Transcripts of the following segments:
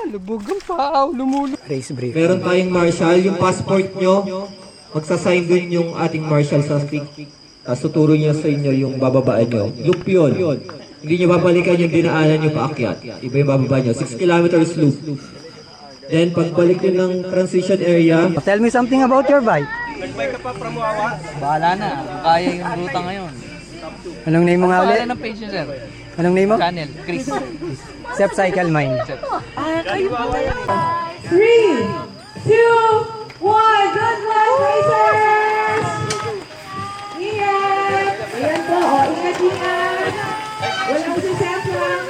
Lubog ang paaw, lumulog. Race brief. Meron tayong marshal, yung passport nyo, magsasign dun yung ating marshal sa stick. Tapos tuturo niya sa inyo yung bababaan nyo. Loop yun. Hindi nyo babalikan yung dinaanan nyo paakyat. Iba yung bababa nyo. 6 kilometers loop. Then pagbalik nyo ng transition area. Tell me something about your bike. Nagbike ka pa from Wawa? Bahala na. Kaya yung ruta ngayon. Anong name mo nga ulit? Bahala ng page nyo, sir. Anong name mo? Channel. Chris. Sep Cycle Mine. 3, 2, 1, good luck racers! Ingat! Ayan po, o ingat! Wala po si Sep lang.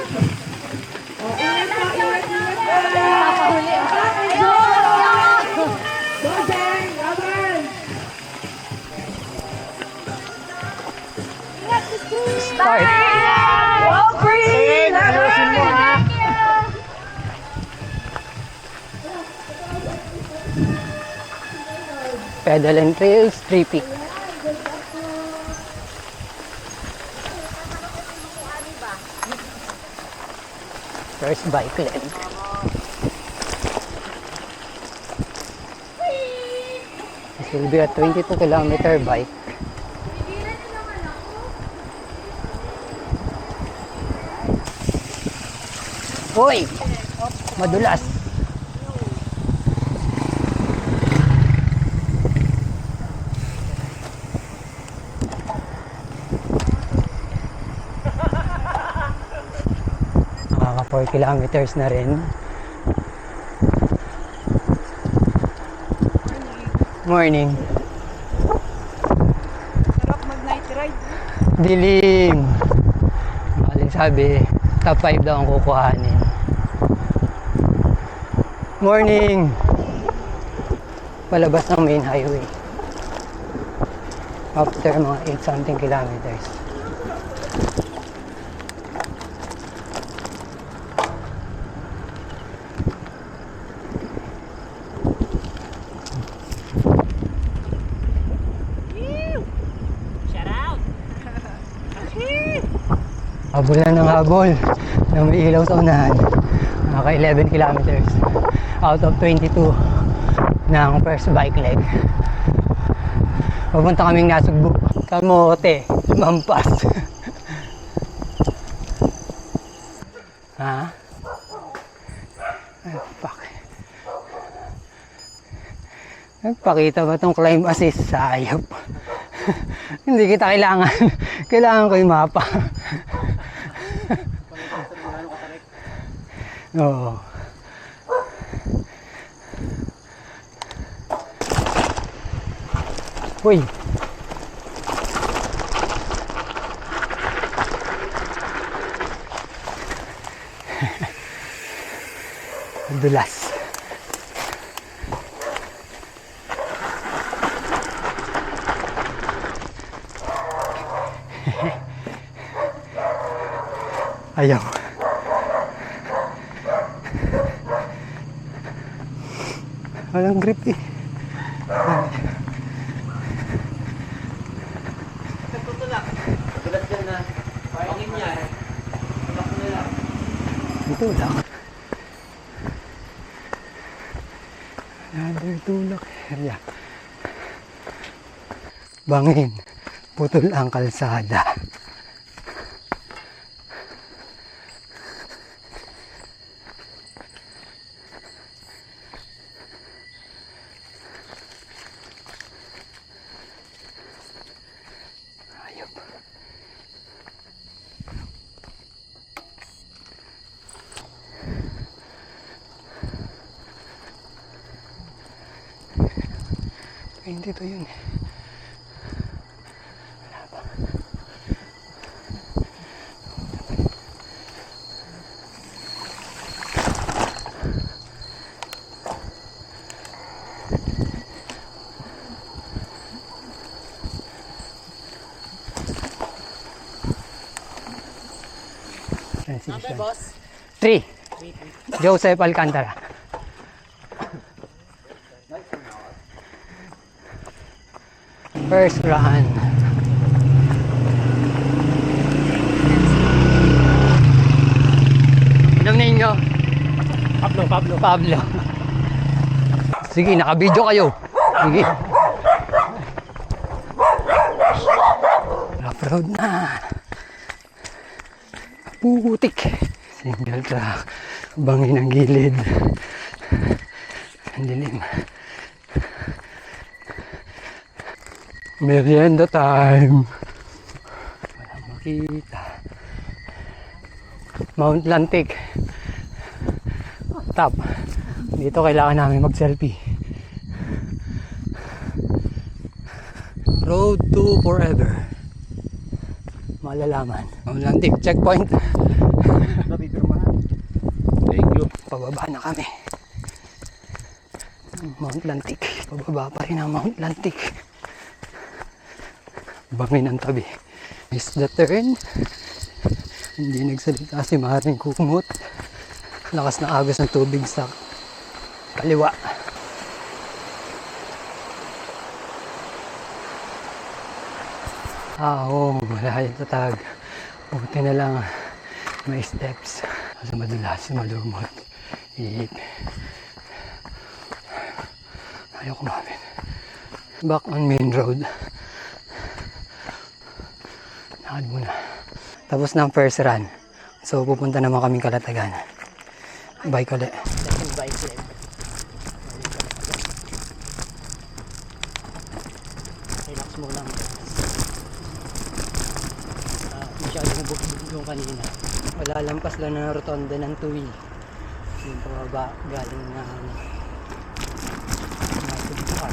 O ingat po, ingat! Go, Bang! Laban! Start. Go, free! Laban! Pedal and Trails, 3 peak. First bike leg. This will be a 22-kilometer bike. Hoy! Madulas. Nakaka 4 kilometers na rin. Morning. Sarap mag-night ride. Dilim. Maling sabi, top 5 daw ang kukuhanin. Morning. Palabas ng main highway. After mga 8 something kilometers. Habol na ng habol na may ilaw sa unahan. Naka 11 kilometers out of 22 ng first bike leg. Papunta kaming Nasugbu. Kamote, Mampas. Ha? Ay, fuck. Nagpakita ba itong climb assist? Sayop. Hindi kita kailangan. Kailangan ko yung mapa. Oo. Uy. Dulas. Ayaw. Walang grip eh. Tutulak. Tulak dyan na. Pangin niya. Tulak mo lang. Ito lang. Another tulak area. Bangin. Putol ang kalsada. Ayop. Hindi to yun eh. Wala pa. Transition. 3. Joseph Alcantara. First run. Anong name nyo? Pablo. Sige, naka-video kayo. Sige. Off-road na. Putik. Single track. Bangin ang gilid. Ang dilim. Merienda time. Walang makita. Mount Lantic. Top. Dito kailangan namin mag-selfie. Road to forever. Malalaman. Mount Lantic checkpoint. Thank you. Pababa na kami. Mount Lantic. Pababa pa rin ang Mount Lantic. Bangin ang tabi. Is the turn. Hindi nagsalita si Maring Kumot. Lakas ng agos ng tubig sa kaliwa. Oo, malayo tatag. Buti na lang may steps. Kasi madulas, malumot. Iip. Ayaw kumapit. Back on main road. Nakad muna. Tapos na ang first run. So pupunta naman kaming Kalatagan. Bike ulit. Bike ulit. Relax mo lang. Masyadong bukbuk yung kanina. Wala lampas lang na rotonda ng tuwil. Yung pababa galing na Tubukar.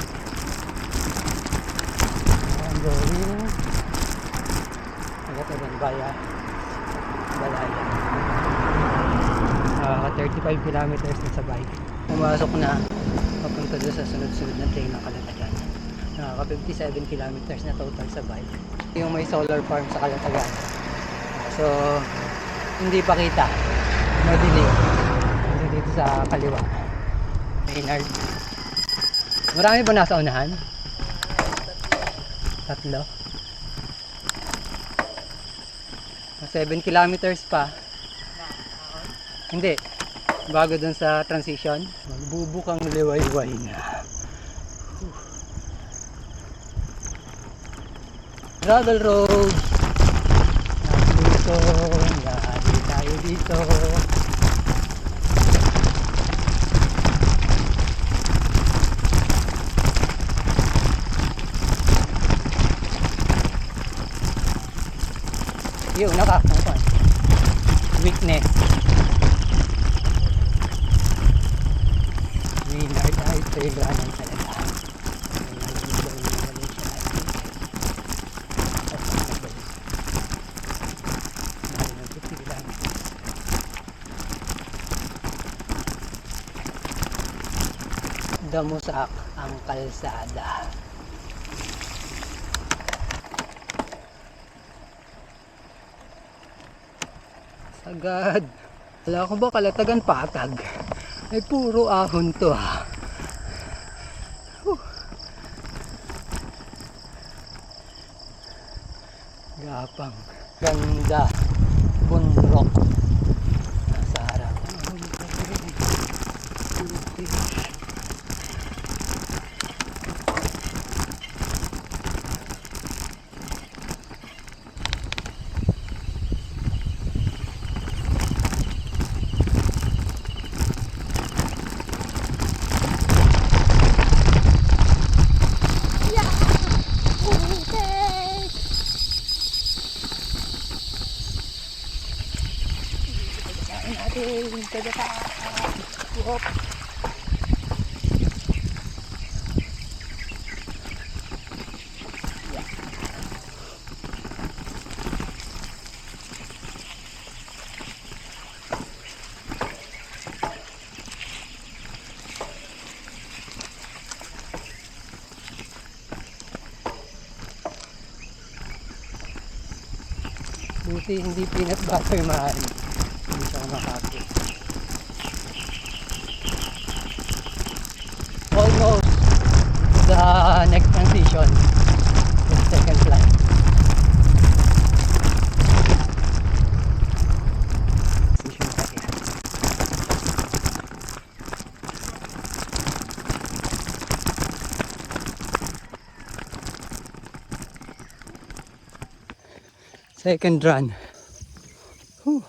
I'm going Kalatagan via Balaya. 35 kilometers na sa bike. Pumasok na papunta doon sa sunod-sunod na train ng Kalatagan. Nakaka 57 kilometers na total sa bike. Yung may solar farm sa Kalatagan. So, hindi pa kita. Madilim. Hindi dito sa kaliwa. Maynard. Marami ba nasa unahan? Tatlo. 7 kilometers pa. Hindi. Bago dun sa transition. Magbubukang liwayway na. Gravel road. Dito. Yari tayo dito. Yung nakakangkon. Weakness. Maynard ay trailanan talaga. Damusak ang kalsada. Sagad. Wala ko ba Kalatagan patag? Ay puro ahon to ha. Gapang. Ganda. Bundok. Nasa harap. Buti hindi peanut butter mahal. Hindi siya makakapit. Almost the next transition. The second flight. Transition pa yan. Second run. Whew.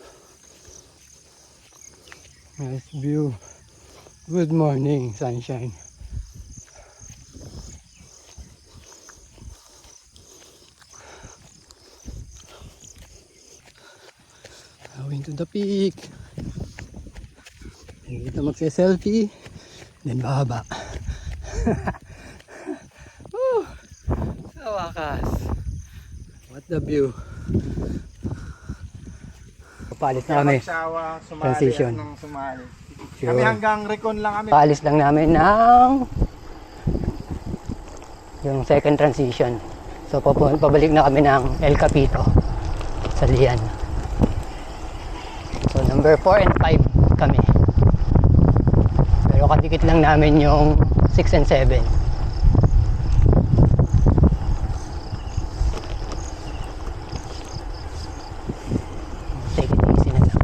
Nice view. Good morning, sunshine. Going to the peak. Dito magse-selfie. Then bababa. Woo! Sa wakas. What the view. Papalit na kami. Magsawa, sumali Transition. at nang sumali. Sure. Kami hanggang recon lang kami. Paalis lang namin ng yung second transition. So pabalik na kami ng El Capito sa Lian. So number 4 and 5 kami. Pero kadikit lang namin yung 6 and 7. Take it easy na lang.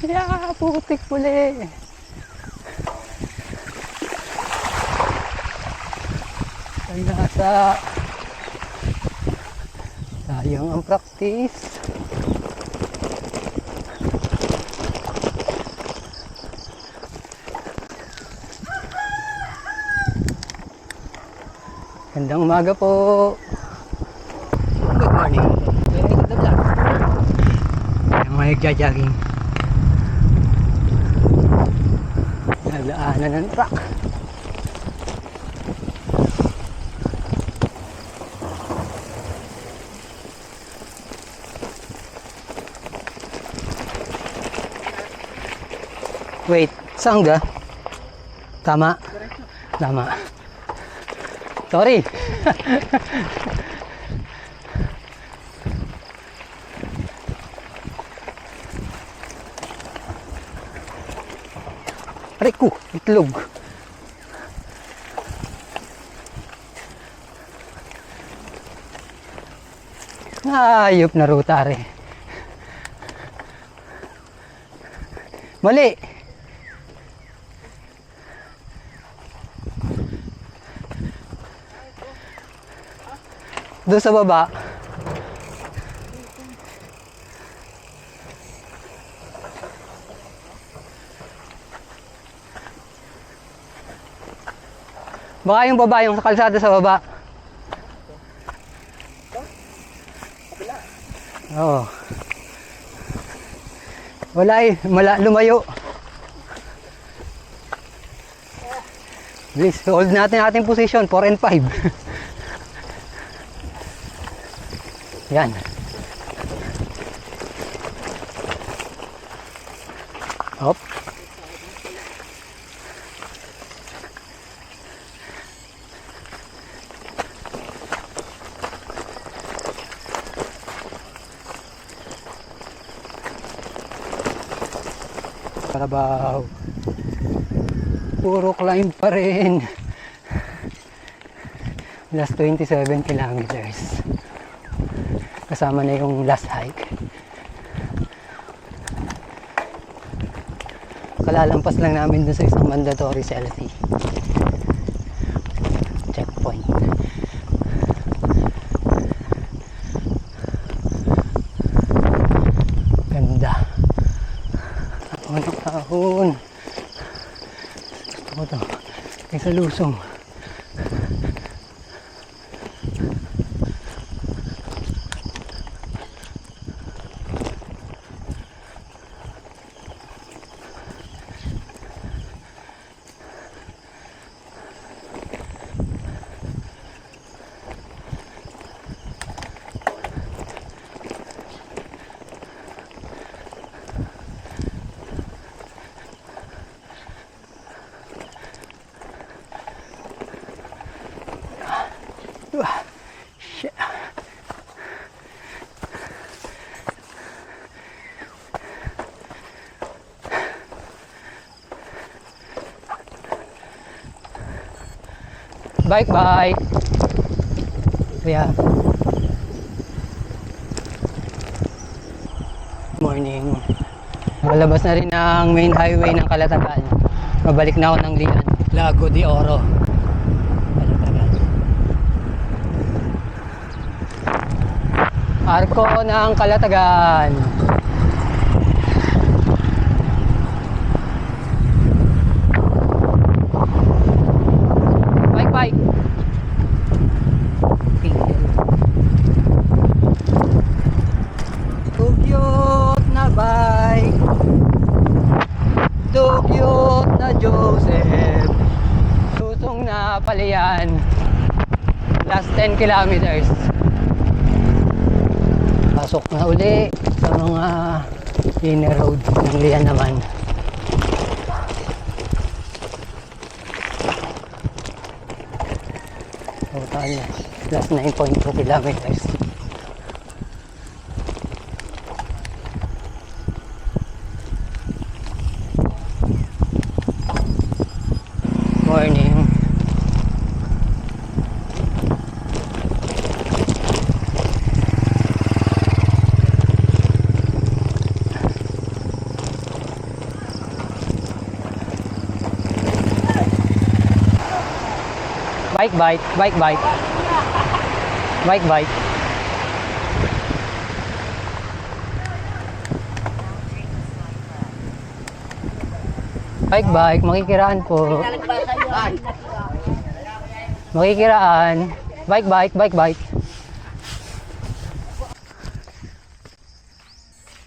Yeah, putik puli. Ay nasa. Sayang ang practice. Gandang umaga po. Good morning. Welcome to the vlog. Ang mga nagja-jogging. Nagdaanan ng truck. Wait, saan ka? Tama? Tama. Sorry. Aray ko, itlog. Ayop na ruta rin. Mali. Doon sa baba. Baka yung baba, yung sa kalsada sa baba. Oo. Wala eh, lumayo. Please, hold natin ating position, 4 and 5. Yan. Hop. Trabaho. Puro climb pa rin. Last 27 kilometers. Kasama na yung last hike. Kalalampas lang namin dun sa isang mandatory selfie. Checkpoint. Ganda. Anong kahon. Gusto ko to. Kaysa lusong. Bike. Yeah. Morning. Malabas na rin ang main highway ng Calatagan. Mabalik na ako ng Lian. Lago de Oro. Calatagan. Arko ng Calatagan. Bike. Dugyot na bike. Dugyot na Joseph. Susong na Palayan. Last 10 kilometers. Pasok na uli sa mga inner road ng Lian naman. Total plus 9.2 kilometers. Morning. Bike. Bike, makikiraan po. Makikiraan. Bike.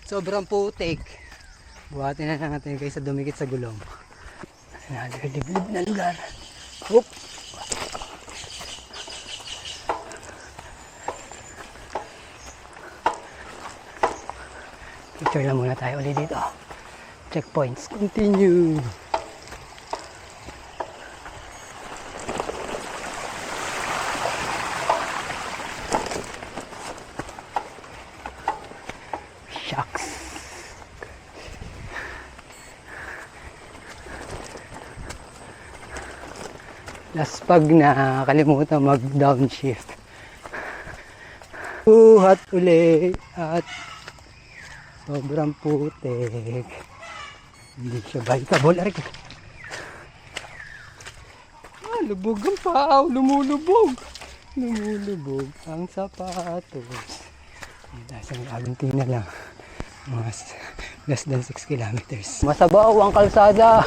Sobrang putik. Buhatin na natin kaysa dumikit sa gulong. Another liblib na lugar. Oop! Picture lang muna tayo ulit dito. Checkpoints. Continue. Shucks. Last pag na kalimutan mag downshift. Buhat uli at sobrang putik. Hindi siya bikeable. Lubog ang pao. Lumulubog ang sapatos. Nasa agunting na lang. Mas less than 6 kilometers. Masabaw ang kalsada.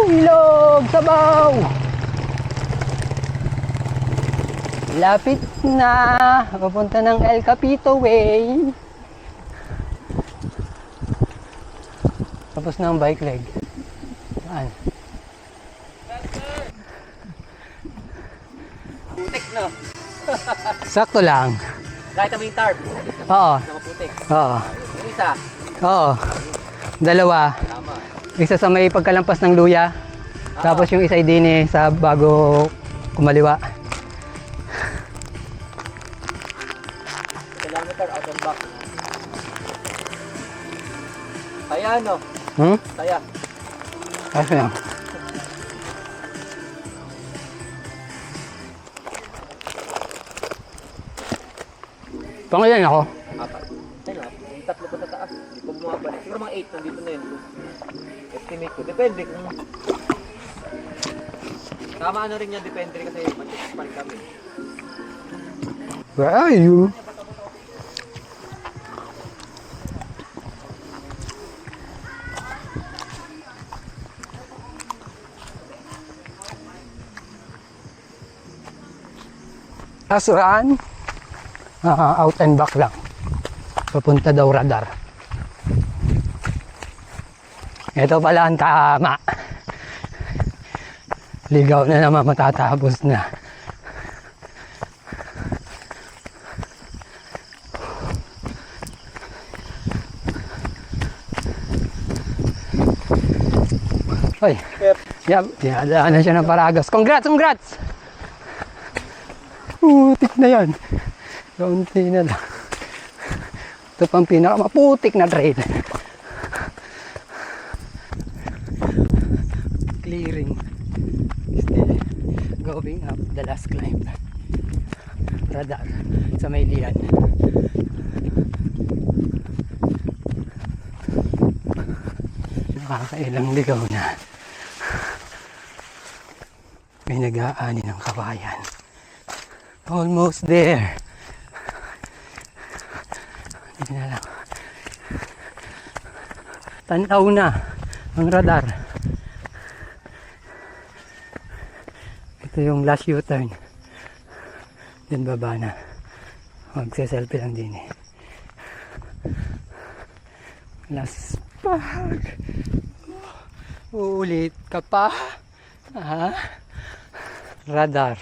Ilog, sabaw. Lapit na. Papunta ng El Capito Way. Tapos na ang bike leg. Saan? Putik, no? Sakto lang. Kahit kami yung tarp. Oo. Nakaputik. Oo. Yung isa. Oo. Dalawa. Tama. Isa sa may pagkalampas ng luya. Tapos yung isa din sa bago kumaliwa. Kilometer out and back. Kaya ano? Kaya. Kasi lang. Pangilan ako? Apat. Ayun, yung tatlo pa sa taas. Hindi ko bumabalik. Siguro mga 8 nandito na yun. Estimate ko. Depende kung... Tama ano rin yan. Depende rin kasi mag-expand kami. Where are you? Asraan? Out and back lang. Papunta daw radar. Ito pala ang tama. Ligaw na naman matatapos na. Hoy. Yep, dinadaanan siya ng Paragas. Congrats, congrats! Putik na yan. Kaunti na lang. Ito pang pinakamaputik na trail. Clearing. Still going up the last climb. Radar sa Maylian. Nakakailang ligaw na. May nag-aani ng kawayan. Almost there. Hindi na lang. Tanaw na ang radar. Ito yung last U-turn. Then baba na. Magse-selfie lang din eh. Last pag. Uulit ka pa. Ha? Radar.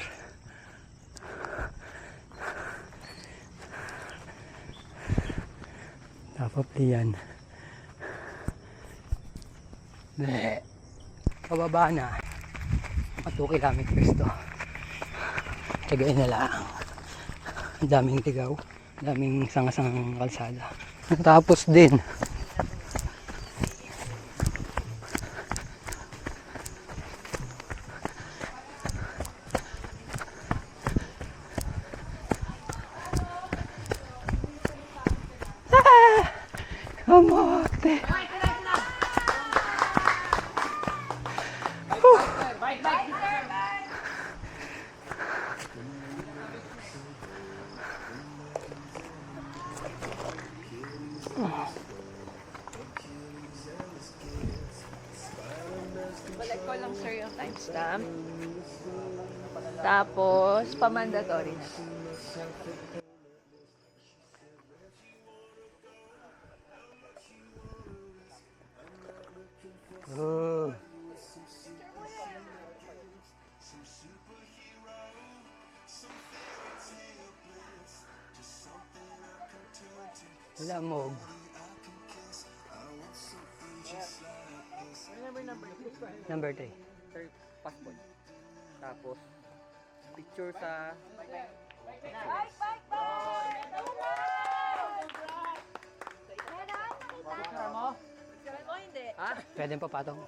Tapos yan. Kababa na. 2 kilometers to. Tagayin na lang. Ang daming ligaw. Ang daming sangasang kalsada. Tapos din. Kamote. Balik ko lang sir yung timestamp. Tapos, pa-mandatory na. Oh. Lamog. Number 3. Third passport. Tapos, picture sa... Pwede papatong.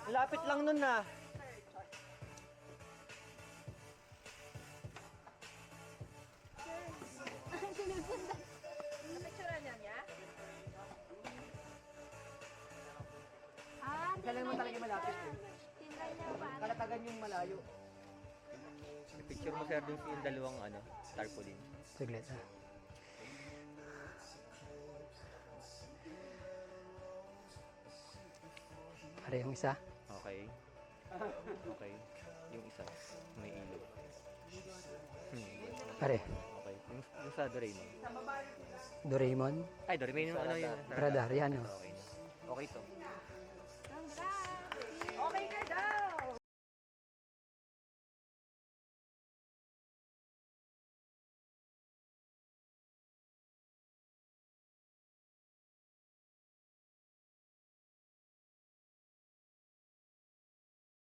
Lapit lang nun na. Kailan mo talaga malapit eh. Kalatagan yung malayo. Picture mo sir dun yung dalawang tarpaulin. Saglit ha. Para yung isa. Okay. Okay. Yung isa, may ilog. Pare. Okay. Yung sa Doraemon. Doraemon. Ay, Doraemon yung yun. Radar yan oh. Okay na. Okay to. Okay ka daw!